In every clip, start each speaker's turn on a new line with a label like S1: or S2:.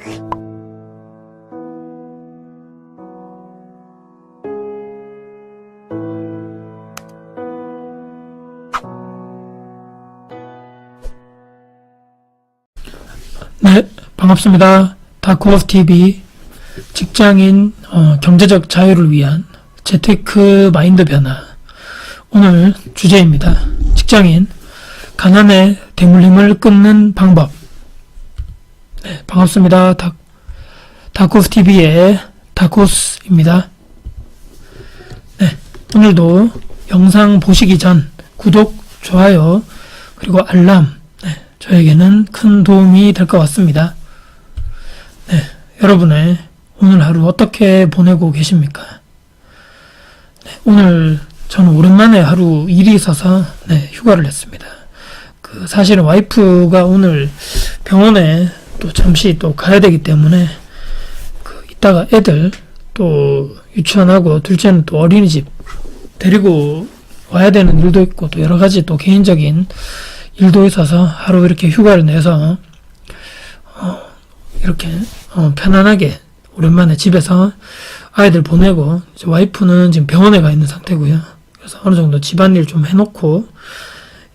S1: 네, 반갑습니다. 다크호스TV 직장인 경제적 자유를 위한 재테크 마인드 변화. 오늘 주제입니다. 직장인 가난의 대물림을 끊는 방법. 네, 반갑습니다. 다크호스TV의 다크호스입니다. 네, 오늘도 영상 보시기 전 구독, 좋아요, 그리고 알람 저에게는 큰 도움이 될 것 같습니다. 네, 여러분의 오늘 하루 어떻게 보내고 계십니까? 네, 오늘 저는 오랜만에 하루 일이 있어서 휴가를 냈습니다. 사실은 와이프가 오늘 병원에 또 잠시 또 가야 되기 때문에 이따가 애들 또 유치원하고 둘째는 또 어린이집 데리고 와야 되는 일도 있고 또 여러 가지 또 개인적인 일도 있어서 하루 이렇게 휴가를 내서 이렇게 편안하게 오랜만에 집에서 아이들 보내고 이제 와이프는 지금 병원에 가 있는 상태고요. 그래서 어느 정도 집안일 좀 해놓고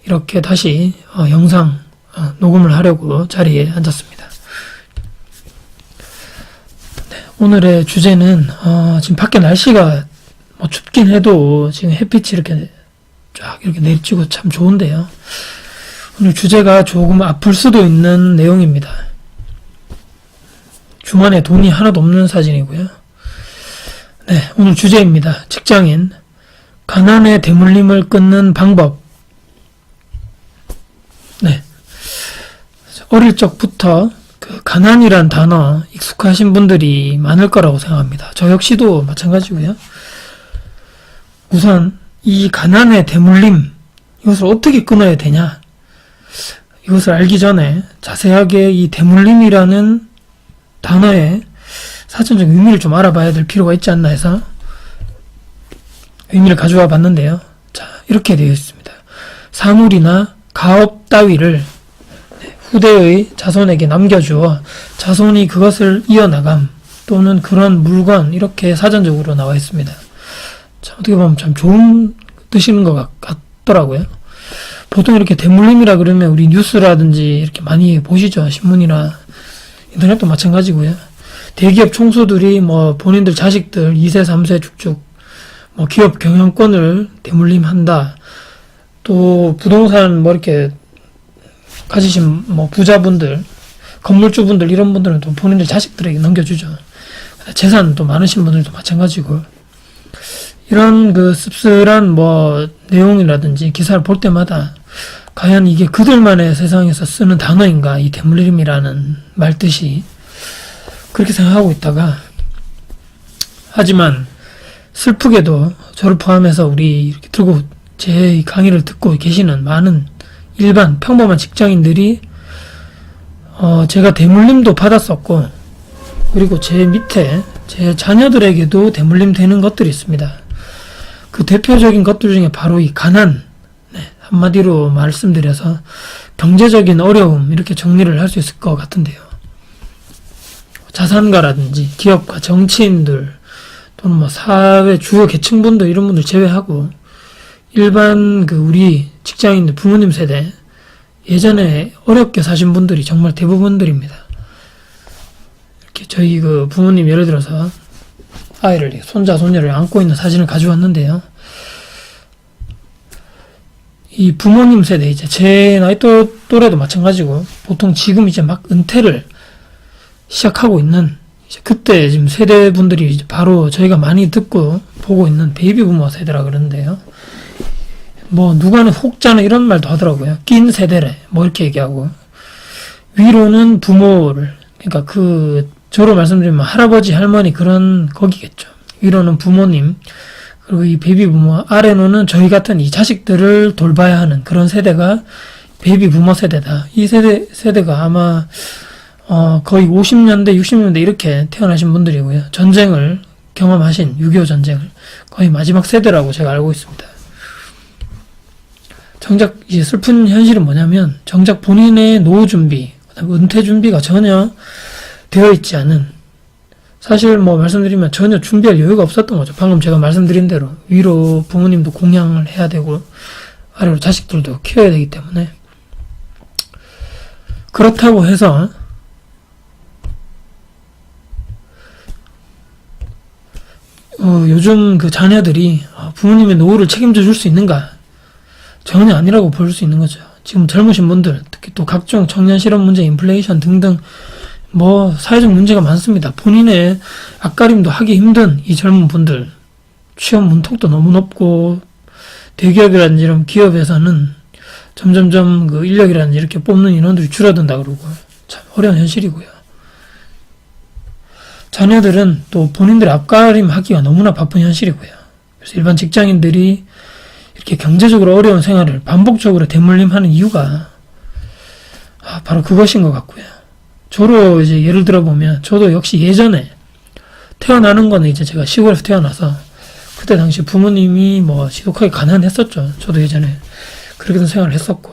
S1: 이렇게 다시 영상 녹음을 하려고 자리에 앉았습니다. 네, 오늘의 주제는 지금 밖에 날씨가 뭐 춥긴 해도 지금 햇빛이 이렇게 쫙 이렇게 내리치고 참 좋은데요. 오늘 주제가 조금 아플 수도 있는 내용입니다. 주머니에 돈이 하나도 없는 사진이고요. 네, 오늘 주제입니다. 직장인 가난의 대물림을 끊는 방법. 네, 어릴 적부터 가난이란 단어 익숙하신 분들이 많을 거라고 생각합니다. 저 역시도 마찬가지고요. 우선 이 가난의 대물림, 이것을 어떻게 끊어야 되냐? 이것을 알기 전에 자세하게 이 대물림이라는 단어의 사전적 의미를 좀 알아봐야 될 필요가 있지 않나 해서 의미를 가져와 봤는데요. 자, 이렇게 되어 있습니다. 사물이나 가업 따위를 후대의 자손에게 남겨주어 자손이 그것을 이어나감 또는 그런 물건, 이렇게 사전적으로 나와 있습니다. 자, 어떻게 보면 참 좋은 뜻인 것 같더라고요. 보통 이렇게 대물림이라 그러면 우리 뉴스라든지 이렇게 많이 보시죠. 신문이나 인터넷도 마찬가지고요. 대기업 총수들이 뭐 본인들 자식들 2세, 3세 쭉쭉 뭐 기업 경영권을 대물림한다. 또 부동산 뭐 이렇게 가지신 뭐 부자분들, 건물주분들 이런 분들은 또 본인들 자식들에게 넘겨주죠. 재산 또 많으신 분들도 마찬가지고. 이런 씁쓸한 뭐 내용이라든지 기사를 볼 때마다 과연 이게 그들만의 세상에서 쓰는 단어인가, 이 대물림이라는 말뜻이, 그렇게 생각하고 있다가, 하지만 슬프게도 저를 포함해서 우리 이렇게 들고 제 강의를 듣고 계시는 많은 일반 평범한 직장인들이 제가 대물림도 받았었고, 그리고 제 밑에 제 자녀들에게도 대물림 되는 것들이 있습니다. 그 대표적인 것들 중에 바로 이 가난, 한마디로 말씀드려서 경제적인 어려움, 이렇게 정리를 할 수 있을 것 같은데요. 자산가라든지 기업가, 정치인들 또는 뭐 사회 주요 계층분들, 이런 분들 제외하고 일반 우리 직장인들, 부모님 세대, 예전에 어렵게 사신 분들이 정말 대부분들입니다. 이렇게 저희 부모님 예를 들어서 아이를, 손자, 손녀를 안고 있는 사진을 가져왔는데요. 이 부모님 세대, 이제 제 나이 또래도 마찬가지고, 보통 지금 이제 막 은퇴를 시작하고 있는, 이제 그때 지금 세대분들이 이제 바로 저희가 많이 듣고 보고 있는 베이비 부모 세대라 그러는데요. 뭐, 누가는 혹자는 이런 말도 하더라고요. 낀 세대래. 뭐, 이렇게 얘기하고. 위로는 부모를, 그러니까 저로 말씀드리면 할아버지, 할머니 그런 거기겠죠. 위로는 부모님, 그리고 이 베이비 부모, 아래로는 저희 같은 이 자식들을 돌봐야 하는 그런 세대가 베이비 부모 세대다. 이 세대가 아마 거의 50년대, 60년대 이렇게 태어나신 분들이고요. 전쟁을 경험하신 6.25 전쟁을 거의 마지막 세대라고 제가 알고 있습니다. 정작 이제 슬픈 현실은 뭐냐면 정작 본인의 노후 준비, 은퇴 준비가 전혀 되어 있지 않은, 사실 뭐 말씀드리면 전혀 준비할 여유가 없었던 거죠. 방금 제가 말씀드린 대로 위로 부모님도 공양을 해야 되고 아래로 자식들도 키워야 되기 때문에. 그렇다고 해서 요즘 그 자녀들이 부모님의 노후를 책임져 줄 수 있는가? 전혀 아니라고 볼 수 있는 거죠. 지금 젊으신 분들, 특히 또 각종 청년 실업 문제, 인플레이션 등등 뭐 사회적 문제가 많습니다. 본인의 앞가림도 하기 힘든 이 젊은 분들, 취업 문턱도 너무 높고 대기업이라든지 이런 기업에서는 점점점 그 인력이라든지 이렇게 뽑는 인원들이 줄어든다 그러고 참 어려운 현실이고요. 자녀들은 또 본인들의 앞가림 하기가 너무나 바쁜 현실이고요. 그래서 일반 직장인들이 이렇게 경제적으로 어려운 생활을 반복적으로 대물림하는 이유가 바로 그것인 것 같고요. 저로 이제 예를 들어 보면 저도 역시 예전에 태어나는 거는 이제 제가 시골에서 태어나서 그때 당시 부모님이 뭐 지독하게 가난했었죠. 저도 예전에 그렇게 생활을 했었고,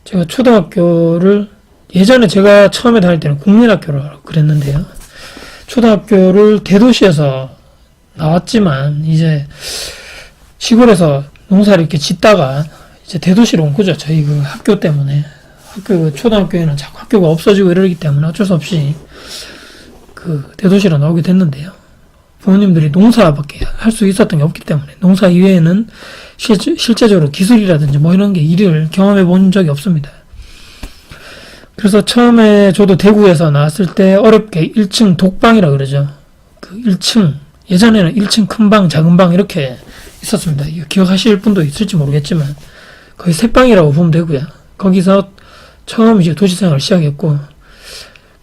S1: 제가 초등학교를 예전에 제가 처음에 다닐 때는 국민학교를 그랬는데요. 초등학교를 대도시에서 나왔지만 이제 시골에서 농사를 이렇게 짓다가 이제 대도시로 온 거죠. 저희 그 학교 때문에. 초등학교에는 자꾸 학교가 없어지고 이러기 때문에 어쩔 수 없이 그 대도시로 나오게 됐는데요. 부모님들이 농사밖에 할 수 있었던 게 없기 때문에 농사 이외에는 실제적으로 기술이라든지 뭐 이런 게 일을 경험해 본 적이 없습니다. 그래서 처음에 저도 대구에서 나왔을 때 어렵게 1층 독방이라 그러죠. 그 1층, 예전에는 1층 큰 방, 작은 방 이렇게 있었습니다. 이거 기억하실 분도 있을지 모르겠지만 거의 세 방이라고 보면 되고요. 거기서 처음 이제 도시생활을 시작했고,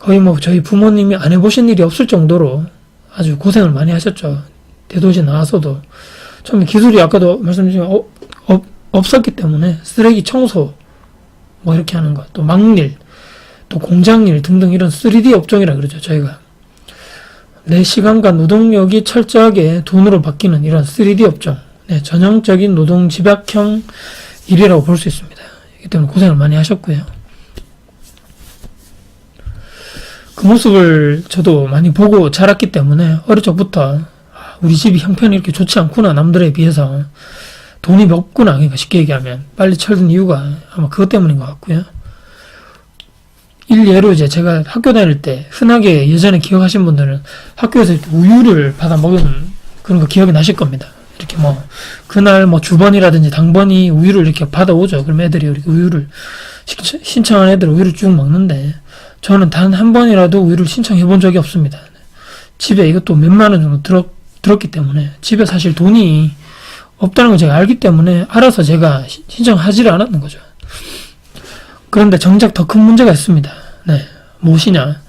S1: 거의 뭐 저희 부모님이 안 해보신 일이 없을 정도로 아주 고생을 많이 하셨죠. 대도시에 나와서도 처음에 기술이 아까도 말씀드렸지만 없었기 때문에 쓰레기 청소 뭐 이렇게 하는 것, 또 막일, 또 공장일 등등 이런 3D 업종이라 그러죠. 저희가 내 시간과 노동력이 철저하게 돈으로 바뀌는 이런 3D 업종, 전형적인 노동 집약형 일이라고 볼 수 있습니다. 이기 때문에 고생을 많이 하셨고요. 그 모습을 저도 많이 보고 자랐기 때문에 어릴 적부터 우리 집이 형편이 이렇게 좋지 않구나, 남들에 비해서 돈이 없구나, 그러니까 쉽게 얘기하면 빨리 철든 이유가 아마 그것 때문인 것 같고요. 일예로 이제 제가 학교 다닐 때 흔하게 예전에 기억하신 분들은 학교에서 우유를 받아 먹은 그런 거 기억이 나실 겁니다. 이렇게 뭐 그날 뭐 주번이라든지 당번이 우유를 이렇게 받아오죠. 그럼 애들이 이렇게 우유를 신청한 애들 우유를 쭉 먹는데, 저는 단 한 번이라도 우유를 신청해 본 적이 없습니다. 집에 이것도 몇만 원 정도 들었기 때문에, 집에 사실 돈이 없다는 걸 제가 알기 때문에 알아서 제가 신청하지를 않았는 거죠. 그런데 정작 더 큰 문제가 있습니다. 무엇이냐.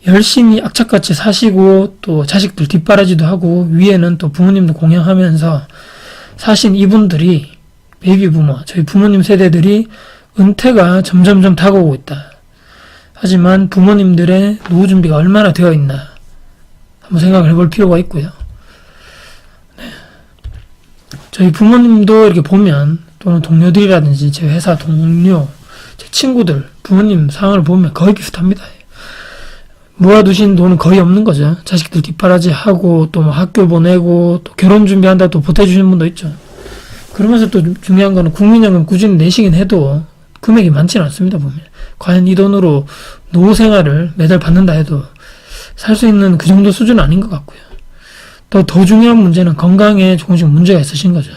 S1: 열심히 악착같이 사시고 또 자식들 뒷바라지도 하고 위에는 또 부모님도 공양하면서 사신 이분들이, 베이비 부모, 저희 부모님 세대들이 은퇴가 점점점 다가오고 있다. 하지만 부모님들의 노후 준비가 얼마나 되어 있나 한번 생각을 해볼 필요가 있고요. 저희 부모님도 이렇게 보면, 또는 동료들이라든지 제 회사 동료, 제 친구들, 부모님 상황을 보면 거의 비슷합니다. 모아두신 돈은 거의 없는 거죠. 자식들 뒷바라지 하고, 또 뭐 학교 보내고, 또 결혼 준비한다 또 보태주시는 분도 있죠. 그러면서 또 중요한 거는 국민연금 꾸준히 내시긴 해도 금액이 많지는 않습니다, 보면. 과연 이 돈으로 노후 생활을 매달 받는다 해도 살 수 있는 그 정도 수준은 아닌 것 같고요. 또 더 중요한 문제는 건강에 조금씩 문제가 있으신 거죠.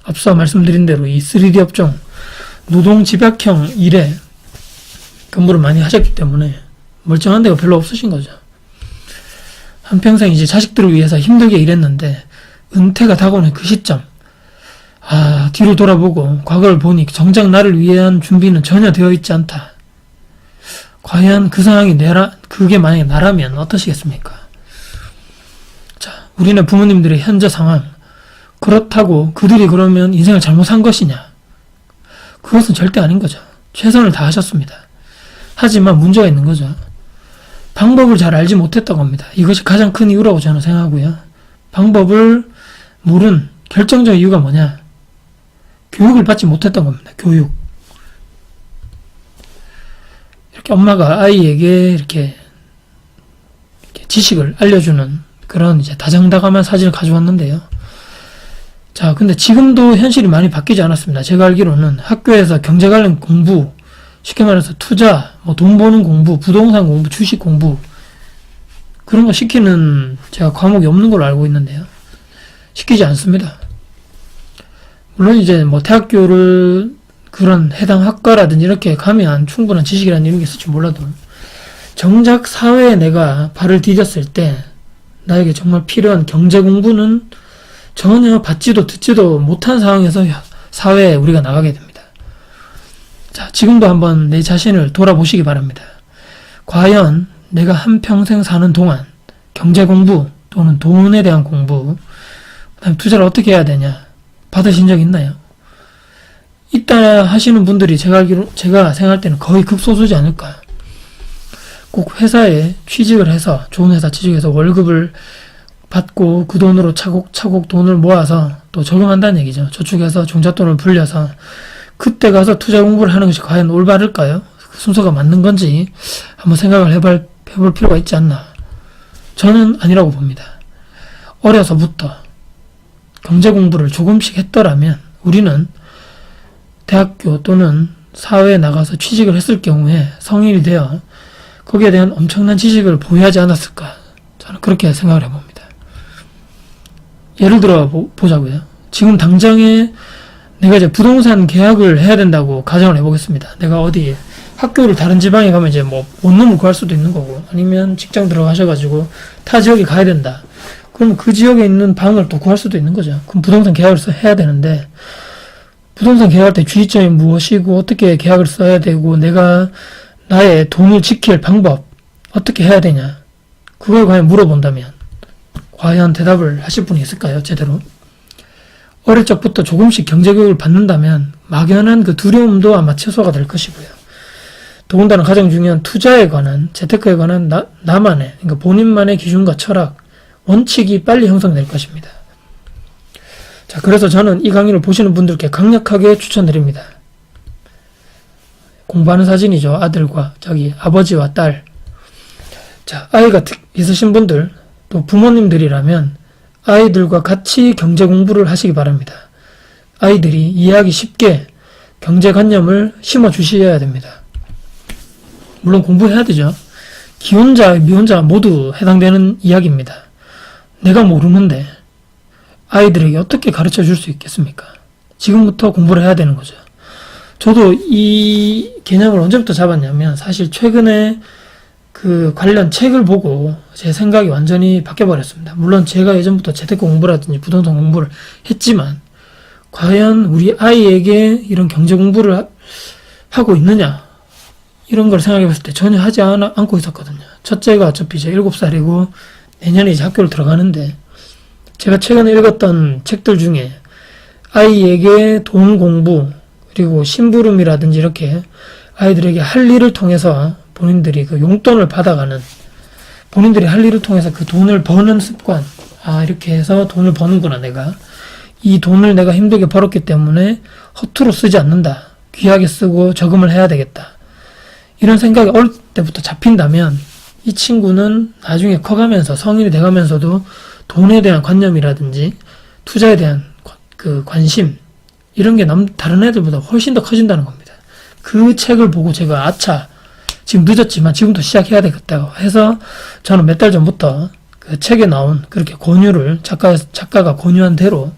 S1: 앞서 말씀드린 대로 이 3D 업종, 노동 집약형 일에 근무를 많이 하셨기 때문에 멀쩡한 데가 별로 없으신 거죠. 한평생 이제 자식들을 위해서 힘들게 일했는데 은퇴가 다가오는 그 시점, 뒤로 돌아보고 과거를 보니 정작 나를 위한 준비는 전혀 되어 있지 않다. 과연 그 상황이 그게 만약에 나라면 어떠시겠습니까? 자, 우리는 부모님들의 현재 상황, 그렇다고 그들이 그러면 인생을 잘못 산 것이냐? 그것은 절대 아닌 거죠. 최선을 다하셨습니다. 하지만 문제가 있는 거죠. 방법을 잘 알지 못했다고 합니다. 이것이 가장 큰 이유라고 저는 생각하고요. 방법을 모른 결정적인 이유가 뭐냐? 교육을 받지 못했던 겁니다. 교육. 이렇게 엄마가 아이에게 이렇게 지식을 알려주는 그런 이제 다정다감한 사진을 가져왔는데요. 자, 근데 지금도 현실이 많이 바뀌지 않았습니다. 제가 알기로는 학교에서 경제 관련 공부, 쉽게 말해서 투자, 뭐 돈 버는 공부, 부동산 공부, 주식 공부, 그런 거 시키는 제가 과목이 없는 걸로 알고 있는데요. 시키지 않습니다. 물론 이제 뭐 대학교를 그런 해당 학과라든지 이렇게 가면 충분한 지식이라는 이런 게 있을지 몰라도 정작 사회에 내가 발을 디뎠을 때 나에게 정말 필요한 경제 공부는 전혀 받지도 듣지도 못한 상황에서 사회에 우리가 나가게 됩니다. 자, 지금도 한번 내 자신을 돌아보시기 바랍니다. 과연 내가 한평생 사는 동안 경제 공부 또는 돈에 대한 공부, 그다음에 투자를 어떻게 해야 되냐 받으신 적 있나요? 있다 하시는 분들이 제가 생각할 때는 거의 극소수지 않을까. 꼭 회사에 취직을 해서, 좋은 회사 취직해서 월급을 받고 그 돈으로 차곡차곡 돈을 모아서 또 적용한다는 얘기죠. 저축해서 종잣돈을 불려서 그때 가서 투자 공부를 하는 것이 과연 올바를까요? 그 순서가 맞는 건지 한번 생각을 해볼 필요가 있지 않나. 저는 아니라고 봅니다. 어려서부터 경제 공부를 조금씩 했더라면 우리는 대학교 또는 사회에 나가서 취직을 했을 경우에 성인이 되어 거기에 대한 엄청난 지식을 보유하지 않았을까. 저는 그렇게 생각을 해봅니다. 예를 들어 보자고요. 지금 당장에 내가 이제 부동산 계약을 해야 된다고 가정을 해보겠습니다. 내가 어디 학교를 다른 지방에 가면 이제 뭐 원룸을 구할 수도 있는 거고, 아니면 직장 들어가셔가지고 타 지역에 가야 된다. 그럼 그 지역에 있는 방을 또 구할 수도 있는 거죠. 그럼 부동산 계약을 해야 되는데, 부동산 계약할 때 주의점이 무엇이고 어떻게 계약을 써야 되고 내가 나의 돈을 지킬 방법 어떻게 해야 되냐, 그걸 과연 물어본다면 과연 대답을 하실 분이 있을까요? 제대로. 어릴 적부터 조금씩 경제교육을 받는다면 막연한 그 두려움도 아마 최소화가 될 것이고요. 더군다나 가장 중요한 투자에 관한, 재테크에 관한 나만의, 그러니까 본인만의 기준과 철학, 원칙이 빨리 형성될 것입니다. 자, 그래서 저는 이 강의를 보시는 분들께 강력하게 추천드립니다. 공부하는 사진이죠. 아들과 아버지와 딸. 자, 아이가 있으신 분들, 또 부모님들이라면 아이들과 같이 경제 공부를 하시기 바랍니다. 아이들이 이해하기 쉽게 경제관념을 심어주셔야 됩니다. 물론 공부해야 되죠. 기혼자, 미혼자 모두 해당되는 이야기입니다. 내가 모르는데 아이들에게 어떻게 가르쳐 줄 수 있겠습니까? 지금부터 공부를 해야 되는 거죠. 저도 이 개념을 언제부터 잡았냐면 사실 최근에 그 관련 책을 보고 제 생각이 완전히 바뀌어버렸습니다. 물론 제가 예전부터 재테크 공부라든지 부동산 공부를 했지만 과연 우리 아이에게 이런 경제 공부를 하고 있느냐, 이런 걸 생각해 봤을 때 전혀 하지 않고 있었거든요. 첫째가 어차피 이제 7살이고 내년에 이제 학교를 들어가는데, 제가 최근에 읽었던 책들 중에 아이에게 돈 공부, 그리고 심부름이라든지 이렇게 아이들에게 할 일을 통해서 본인들이 그 용돈을 받아가는, 본인들이 할 일을 통해서 그 돈을 버는 습관, 이렇게 해서 돈을 버는구나, 내가. 이 돈을 내가 힘들게 벌었기 때문에 허투루 쓰지 않는다. 귀하게 쓰고 저금을 해야 되겠다. 이런 생각이 어릴 때부터 잡힌다면 이 친구는 나중에 커가면서 성인이 돼가면서도 돈에 대한 관념이라든지 투자에 대한 그 관심, 이런 게 다른 애들보다 훨씬 더 커진다는 겁니다. 그 책을 보고 제가 지금 늦었지만 지금부터 시작해야 되겠다고 해서 저는 몇 달 전부터 그 책에 나온 그렇게 권유를 작가가 권유한 대로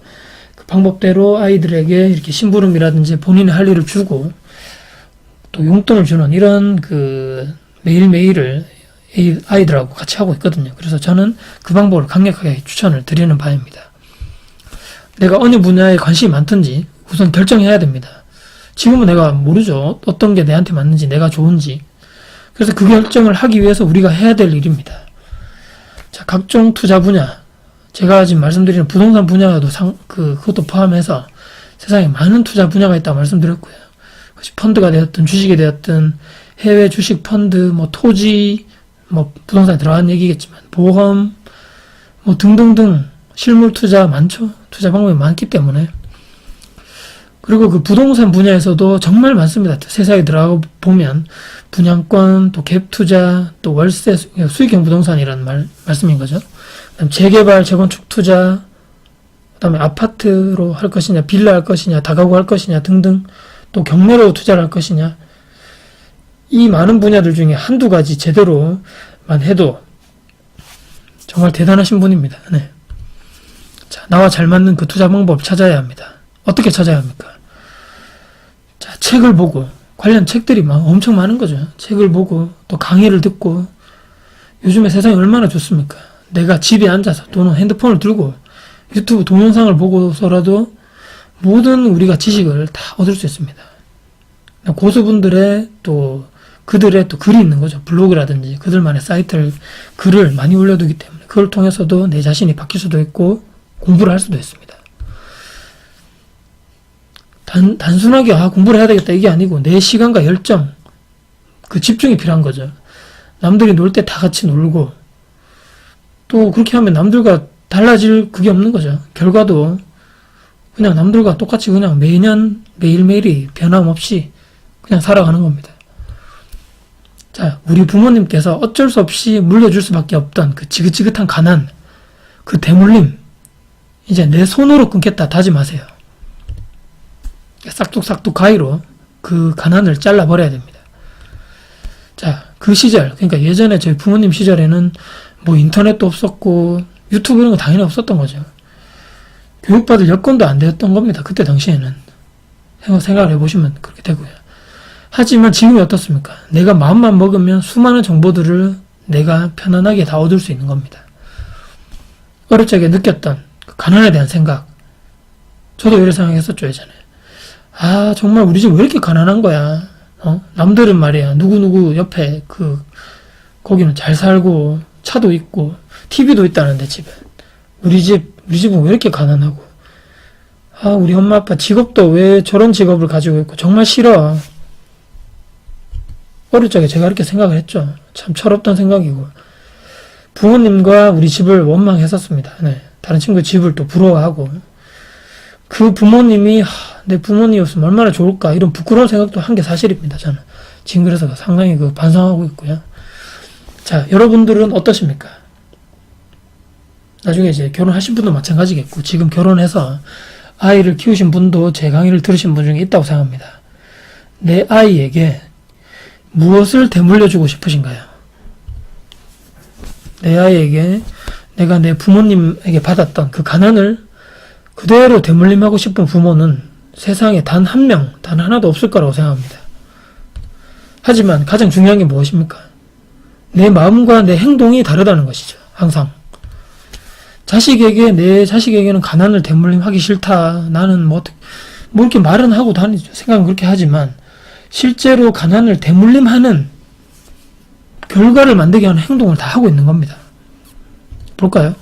S1: 그 방법대로 아이들에게 이렇게 심부름이라든지 본인이 할 일을 주고 또 용돈을 주는 이런 그 매일매일을 아이들하고 같이 하고 있거든요. 그래서 저는 그 방법을 강력하게 추천을 드리는 바입니다. 내가 어느 분야에 관심이 많든지 우선 결정해야 됩니다. 지금은 내가 모르죠. 어떤 게 내한테 맞는지, 내가 좋은지. 그래서 그 결정을 하기 위해서 우리가 해야 될 일입니다. 자, 각종 투자 분야, 제가 지금 말씀드리는 부동산 분야도 그것도 포함해서 세상에 많은 투자 분야가 있다고 말씀드렸고요. 펀드가 되었든 주식이 되었든 해외 주식 펀드, 뭐 토지, 뭐 부동산에 들어간 얘기겠지만 보험, 뭐 등등등 실물 투자 많죠. 투자 방법이 많기 때문에 그리고 그 부동산 분야에서도 정말 많습니다. 세상에 들어가 보면 분양권, 또 갭 투자, 또 월세, 수익형 부동산이라는 말씀인 거죠. 그다음 재개발, 재건축 투자, 그다음에 아파트로 할 것이냐, 빌라 할 것이냐, 다가구 할 것이냐 등등, 또 경매로 투자를 할 것이냐, 이 많은 분야들 중에 한두 가지 제대로만 해도 정말 대단하신 분입니다. 네. 자, 나와 잘 맞는 그 투자 방법을 찾아야 합니다. 어떻게 찾아야 합니까? 자, 책을 보고, 관련 책들이 엄청 많은 거죠. 책을 보고, 또 강의를 듣고, 요즘에 세상이 얼마나 좋습니까? 내가 집에 앉아서 또는 핸드폰을 들고 유튜브 동영상을 보고서라도 모든 우리가 지식을 다 얻을 수 있습니다. 고수분들의 또 그들의 또 글이 있는 거죠. 블로그라든지 그들만의 사이트를 글을 많이 올려두기 때문에 그걸 통해서도 내 자신이 바뀔 수도 있고 공부를 할 수도 있습니다. 단순하게 공부를 해야 되겠다 이게 아니고 내 시간과 열정, 그 집중이 필요한 거죠. 남들이 놀 때 다 같이 놀고 또 그렇게 하면 남들과 달라질 그게 없는 거죠. 결과도 그냥 남들과 똑같이 그냥 매년 매일매일이 변함없이 그냥 살아가는 겁니다. 자, 우리 부모님께서 어쩔 수 없이 물려줄 수밖에 없던 그 지긋지긋한 가난, 그 대물림, 이제 내 손으로 끊겠다 다짐하세요. 싹둑싹둑 가위로 그 가난을 잘라버려야 됩니다. 자, 그 시절, 그러니까 예전에 저희 부모님 시절에는 뭐 인터넷도 없었고 유튜브 이런 거 당연히 없었던 거죠. 교육받을 여건도 안 되었던 겁니다. 그때 당시에는. 생각을 해보시면 그렇게 되고요. 하지만 지금이 어떻습니까? 내가 마음만 먹으면 수많은 정보들을 내가 편안하게 다 얻을 수 있는 겁니다. 어릴 적에 느꼈던 그 가난에 대한 생각. 저도 이런 생각했었죠, 예전에. 아, 정말 우리 집 왜 이렇게 가난한 거야? 남들은 말이야, 누구누구 옆에 거기는 잘 살고, 차도 있고, TV도 있다는데, 집에. 우리 집은 왜 이렇게 가난하고. 아, 우리 엄마 아빠 직업도 왜 저런 직업을 가지고 있고, 정말 싫어. 어릴 적에 제가 이렇게 생각을 했죠. 참 철없던 생각이고. 부모님과 우리 집을 원망했었습니다. 네. 다른 친구 집을 또 부러워하고. 그 부모님이, 내 부모님이었으면 얼마나 좋을까. 이런 부끄러운 생각도 한 게 사실입니다, 저는. 지금 그래서 상당히 반성하고 있고요. 자, 여러분들은 어떠십니까? 나중에 이제 결혼하신 분도 마찬가지겠고, 지금 결혼해서 아이를 키우신 분도 제 강의를 들으신 분 중에 있다고 생각합니다. 내 아이에게 무엇을 되물려주고 싶으신가요? 내 아이에게 내가 내 부모님에게 받았던 그 가난을 그대로 되물림하고 싶은 부모는 세상에 단 한 명, 단 하나도 없을 거라고 생각합니다. 하지만 가장 중요한 게 무엇입니까? 내 마음과 내 행동이 다르다는 것이죠. 항상. 내 자식에게는 가난을 되물림하기 싫다. 나는 뭐 이렇게 말은 하고 다니죠. 생각은 그렇게 하지만 실제로 가난을 되물림하는 결과를 만들게 하는 행동을 다 하고 있는 겁니다. 볼까요?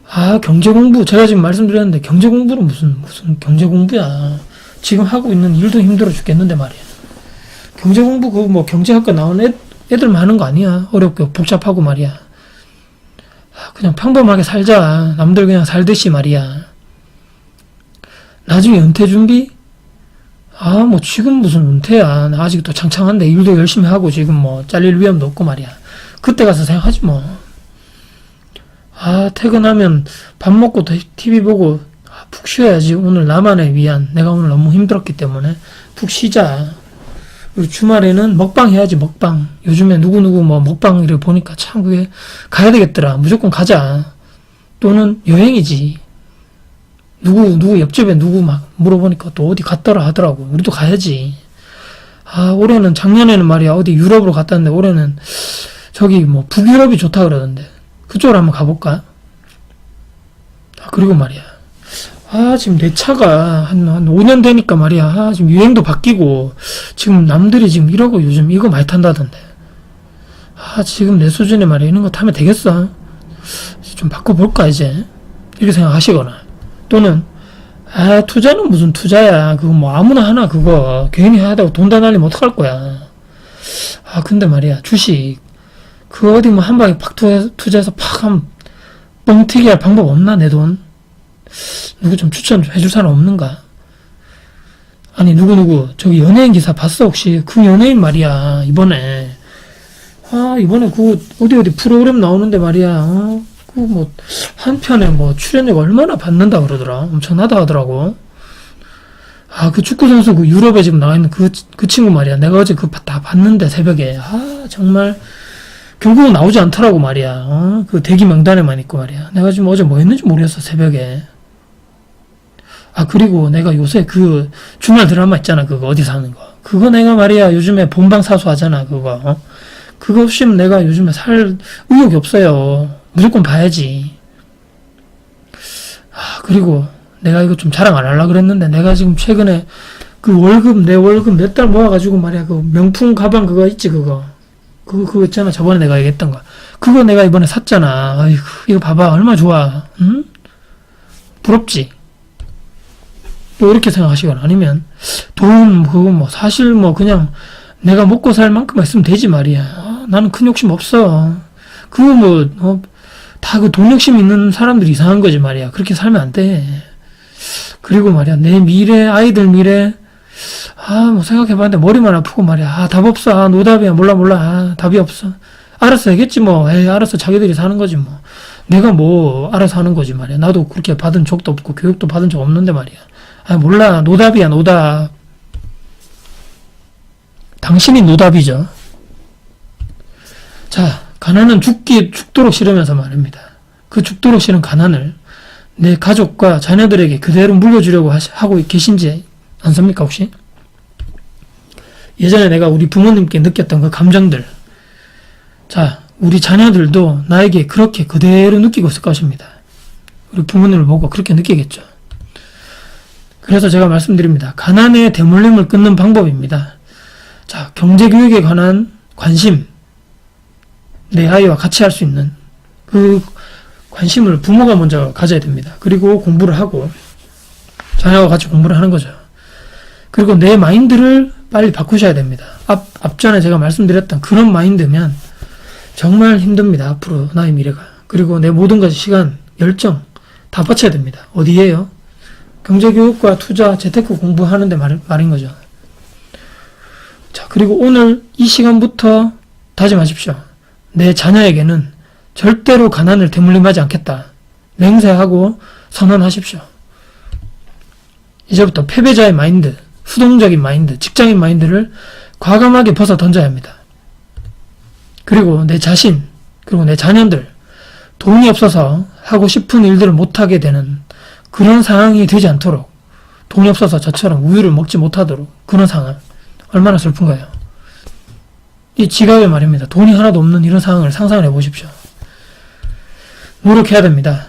S1: 아, 경제공부. 제가 지금 말씀드렸는데 경제공부는 무슨 경제공부야. 지금 하고 있는 일도 힘들어 죽겠는데 말이야. 경제공부 경제학과 나온 애들만 하는 거 아니야. 어렵고 복잡하고 말이야. 그냥 평범하게 살자. 남들 그냥 살듯이 말이야. 나중에 은퇴 준비? 지금 무슨 은퇴야. 나 아직도 창창한데 일도 열심히 하고 지금 잘릴 위험도 없고 말이야. 그때 가서 생각하지 뭐. 퇴근하면 밥 먹고 TV 보고 푹 쉬어야지. 오늘 나만을 위한, 내가 오늘 너무 힘들었기 때문에 푹 쉬자. 그리고 주말에는 먹방 해야지, 먹방. 요즘에 누구누구 먹방을 보니까 참 그게 가야 되겠더라. 무조건 가자. 또는 여행이지. 누구 옆집에 누구 막 물어보니까 또 어디 갔더라 하더라고. 우리도 가야지. 올해는, 작년에는 말이야, 어디 유럽으로 갔다는데 올해는 저기 북유럽이 좋다 그러던데. 그쪽으로 한번 가볼까? 그리고 말이야. 지금 내 차가 한 5년 되니까 말이야. 지금 유행도 바뀌고, 지금 남들이 지금 이러고 요즘 이거 많이 탄다던데. 지금 내 수준에 말이야. 이런 거 타면 되겠어? 좀 바꿔볼까, 이제? 이렇게 생각하시거나. 또는, 투자는 무슨 투자야. 그거 아무나 하나 그거. 괜히 하다가 돈 다 날리면 어떡할 거야. 근데 말이야. 주식. 그거 어디 한 방에 팍 투자해서 팍 뻥튀기 할 방법 없나, 내 돈? 누구 좀 추천 좀 해줄 사람 없는가? 아니, 누구누구, 저기 연예인 기사 봤어, 혹시? 그 연예인 말이야, 이번에. 이번에 어디 프로그램 나오는데 말이야, 한 편에 출연료가 얼마나 받는다 그러더라. 엄청나다 하더라고. 그 축구선수 유럽에 지금 나와 있는 그 친구 말이야. 내가 어제 다 봤는데, 새벽에. 정말, 결국은 나오지 않더라고 말이야. 그 대기 명단에만 있고 말이야. 내가 지금 어제 뭐 했는지 모르겠어, 새벽에. 그리고 내가 요새 주말 드라마 있잖아, 그거 어디서 하는 거. 그거 내가 말이야, 요즘에 본방사수 하잖아, 그거. 그거 없이면 내가 요즘에 살 의욕이 없어요. 무조건 봐야지. 그리고 내가 이거 좀 자랑 안 하려고 그랬는데, 내가 지금 최근에 내 월급 몇 달 모아가지고 말이야, 명품 가방 그거 있지, 그거 있잖아, 저번에 내가 얘기했던 거. 그거 내가 이번에 샀잖아. 아이고, 이거 봐봐, 얼마나 좋아. 응? 부럽지? 또 이렇게 생각하시거나, 아니면, 사실 그냥, 내가 먹고 살 만큼만 있으면 되지 말이야. 나는 큰 욕심 없어. 다 돈 욕심 있는 사람들이 이상한 거지 말이야. 그렇게 살면 안 돼. 그리고 말이야, 내 미래, 아이들 미래, 생각해봤는데 머리만 아프고 말이야. 답 없어. 노답이야. 몰라. 답이 없어. 알아서 해겠지 알아서 자기들이 사는 거지 내가 알아서 하는 거지 말이야. 나도 그렇게 받은 적도 없고, 교육도 받은 적 없는데 말이야. 몰라. 노답이야, 노답. 당신이 노답이죠. 자, 가난은 죽도록 싫으면서 말입니다. 그 죽도록 싫은 가난을 내 가족과 자녀들에게 그대로 물려주려고 하고 계신지 않습니까, 혹시? 예전에 내가 우리 부모님께 느꼈던 그 감정들. 자, 우리 자녀들도 나에게 그렇게 그대로 느끼고 있을 것입니다. 우리 부모님을 보고 그렇게 느끼겠죠. 그래서 제가 말씀드립니다. 가난의 대물림을 끊는 방법입니다. 자, 경제교육에 관한 관심, 내 아이와 같이 할 수 있는 그 관심을 부모가 먼저 가져야 됩니다. 그리고 공부를 하고 자녀와 같이 공부를 하는 거죠. 그리고 내 마인드를 빨리 바꾸셔야 됩니다. 앞전에 제가 말씀드렸던 그런 마인드면 정말 힘듭니다. 앞으로 나의 미래가. 그리고 내 모든 가지 시간, 열정 다 바쳐야 됩니다. 어디에요? 경제교육과 투자, 재테크 공부하는데 말인 거죠. 자, 그리고 오늘 이 시간부터 다짐하십시오. 내 자녀에게는 절대로 가난을 대물림하지 않겠다. 맹세하고 선언하십시오. 이제부터 패배자의 마인드, 수동적인 마인드, 직장인 마인드를 과감하게 벗어 던져야 합니다. 그리고 내 자신, 그리고 내 자녀들, 돈이 없어서 하고 싶은 일들을 못하게 되는 그런 상황이 되지 않도록, 돈이 없어서 저처럼 우유를 먹지 못하도록, 그런 상황. 얼마나 슬픈가요? 이 지갑에 말입니다. 돈이 하나도 없는 이런 상황을 상상을 해보십시오. 노력해야 됩니다.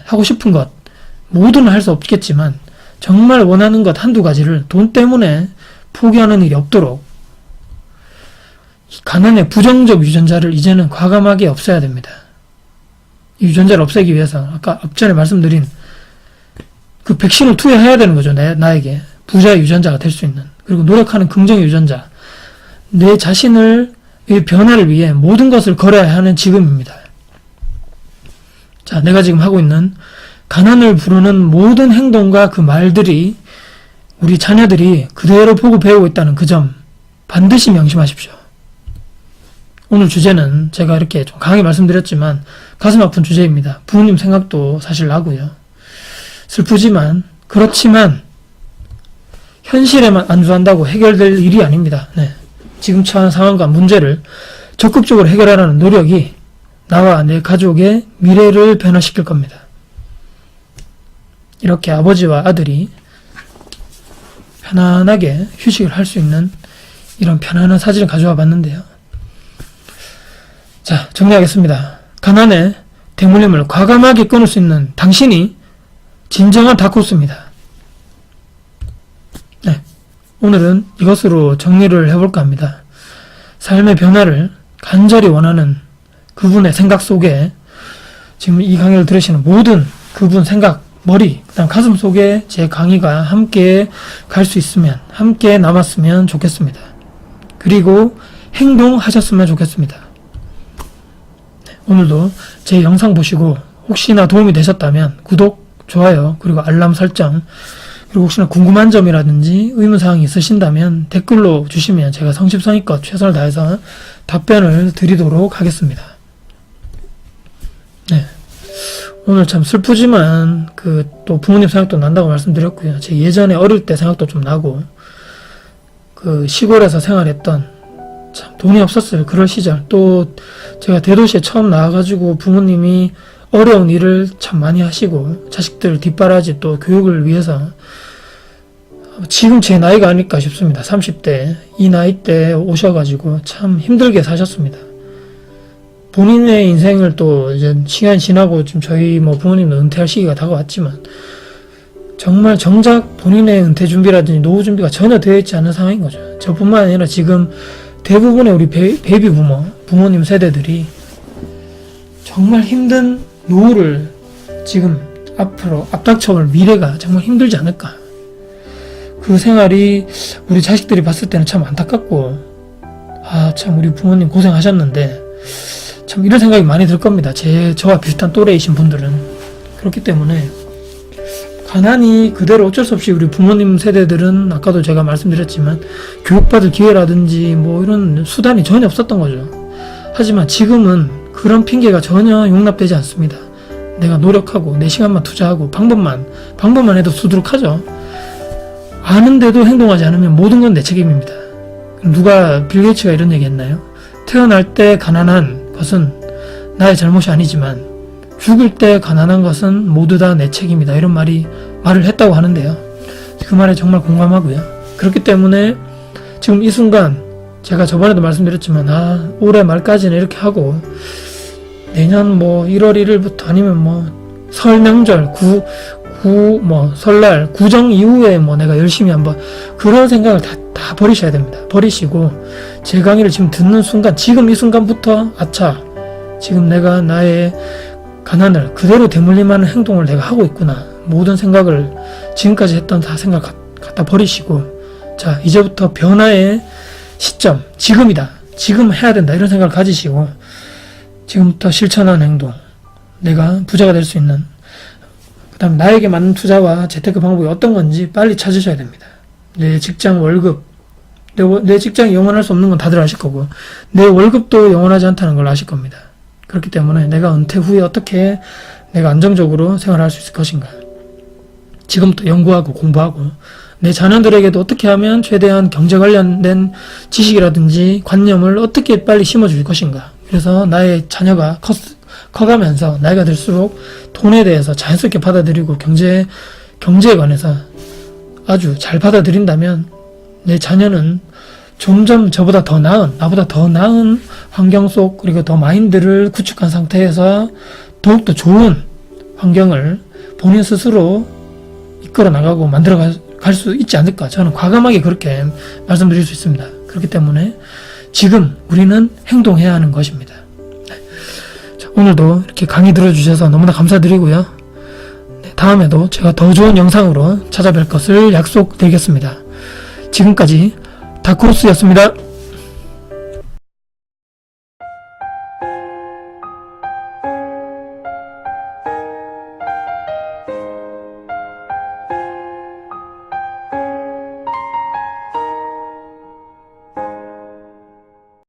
S1: 하고 싶은 것, 모두는 할 수 없겠지만 정말 원하는 것 한두 가지를 돈 때문에 포기하는 일이 없도록 가난의 부정적 유전자를 이제는 과감하게 없애야 됩니다. 이 유전자를 없애기 위해서 아까 앞전에 말씀드린 그 백신을 투여해야 되는 거죠. 나에게 부자의 유전자가 될 수 있는, 그리고 노력하는 긍정의 유전자, 내 자신을 이 변화를 위해 모든 것을 걸어야 하는 지금입니다. 자, 내가 지금 하고 있는 가난을 부르는 모든 행동과 그 말들이 우리 자녀들이 그대로 보고 배우고 있다는 그 점 반드시 명심하십시오. 오늘 주제는 제가 이렇게 좀 강하게 말씀드렸지만 가슴 아픈 주제입니다. 부모님 생각도 사실 나고요. 슬프지만, 그렇지만 현실에만 안주한다고 해결될 일이 아닙니다. 지금 처한 상황과 문제를 적극적으로 해결하라는 노력이 나와 내 가족의 미래를 변화시킬 겁니다. 이렇게 아버지와 아들이 편안하게 휴식을 할 수 있는 이런 편안한 사진을 가져와 봤는데요. 자, 정리하겠습니다. 가난의 대물림을 과감하게 끊을 수 있는 당신이 진정한 다크호스입니다. 오늘은 이것으로 정리를 해볼까 합니다. 삶의 변화를 간절히 원하는 그분의 생각 속에 지금 이 강의를 들으시는 모든 그분 생각, 머리, 그다음 가슴 속에 제 강의가 함께 갈 수 있으면, 함께 남았으면 좋겠습니다. 그리고 행동하셨으면 좋겠습니다. 오늘도 제 영상 보시고 혹시나 도움이 되셨다면 구독, 좋아요, 그리고 알람 설정, 그리고 혹시나 궁금한 점이라든지 의문사항이 있으신다면 댓글로 주시면 제가 성심성의껏 최선을 다해서 답변을 드리도록 하겠습니다. 네. 오늘 참 슬프지만 또 부모님 생각도 난다고 말씀드렸고요. 제 예전에 어릴 때 생각도 좀 나고 시골에서 생활했던 참 돈이 없었어요. 그럴 시절. 또 제가 대도시에 처음 나와가지고 부모님이 어려운 일을 참 많이 하시고 자식들 뒷바라지 또 교육을 위해서 지금 제 나이가 아닐까 싶습니다. 30대 이 나이 때 오셔가지고 참 힘들게 사셨습니다. 본인의 인생을 또 이제 시간이 지나고 지금 저희 부모님도 은퇴할 시기가 다가왔지만 정말 정작 본인의 은퇴 준비라든지 노후 준비가 전혀 되어 있지 않은 상황인 거죠. 저뿐만 아니라 지금 대부분의 우리 베이비 부모님 세대들이 정말 힘든 노후를 지금 앞으로 앞닥쳐올 미래가 정말 힘들지 않을까. 그 생활이 우리 자식들이 봤을 때는 참 안타깝고 참 우리 부모님 고생하셨는데 참 이런 생각이 많이 들 겁니다. 저와 비슷한 또래이신 분들은. 그렇기 때문에 가난이 그대로 어쩔 수 없이 우리 부모님 세대들은 아까도 제가 말씀드렸지만 교육받을 기회라든지 이런 수단이 전혀 없었던 거죠. 하지만 지금은 그런 핑계가 전혀 용납되지 않습니다. 내가 노력하고 내 시간만 투자하고 방법만 해도 수두룩하죠. 아는데도 행동하지 않으면 모든 건 내 책임입니다. 누가 빌 게이츠가 이런 얘기 했나요? 태어날 때 가난한 것은 나의 잘못이 아니지만 죽을 때 가난한 것은 모두 다 내 책임이다. 이런 말을 했다고 하는데요. 그 말에 정말 공감하고요. 그렇기 때문에 지금 이 순간 제가 저번에도 말씀드렸지만 올해 말까지는 이렇게 하고 내년 1월 1일부터 아니면 설 명절 설날 구정 이후에 내가 열심히 한번 그런 생각을 다 버리셔야 됩니다. 버리시고 제 강의를 지금 듣는 순간 지금 이 순간부터 지금 내가 나의 가난을 그대로 대물림하는 행동을 내가 하고 있구나. 모든 생각을 지금까지 했던 다 생각 갖다 버리시고 자 이제부터 변화의 시점 지금이다. 지금 해야 된다. 이런 생각을 가지시고 지금부터 실천하는 행동 내가 부자가 될 수 있는 그 다음 나에게 맞는 투자와 재테크 방법이 어떤 건지 빨리 찾으셔야 됩니다. 내 직장 월급 내 직장이 영원할 수 없는 건 다들 아실 거고 내 월급도 영원하지 않다는 걸 아실 겁니다. 그렇기 때문에 내가 은퇴 후에 어떻게 내가 안정적으로 생활할 수 있을 것인가 지금부터 연구하고 공부하고 내 자녀들에게도 어떻게 하면 최대한 경제 관련된 지식이라든지 관념을 어떻게 빨리 심어줄 것인가. 그래서 나의 자녀가 커가면서 나이가 들수록 돈에 대해서 자연스럽게 받아들이고 경제에 관해서 아주 잘 받아들인다면 내 자녀는 점점 저보다 더 나보다 더 나은 환경 속 그리고 더 마인드를 구축한 상태에서 더욱더 좋은 환경을 본인 스스로 이끌어 나가고 만들어 갈 수 있지 않을까. 저는 과감하게 그렇게 말씀드릴 수 있습니다. 그렇기 때문에 지금 우리는 행동해야 하는 것입니다. 자, 오늘도 이렇게 강의 들어주셔서 너무나 감사드리고요. 다음에도 제가 더 좋은 영상으로 찾아뵐 것을 약속드리겠습니다. 지금까지 다크호스였습니다.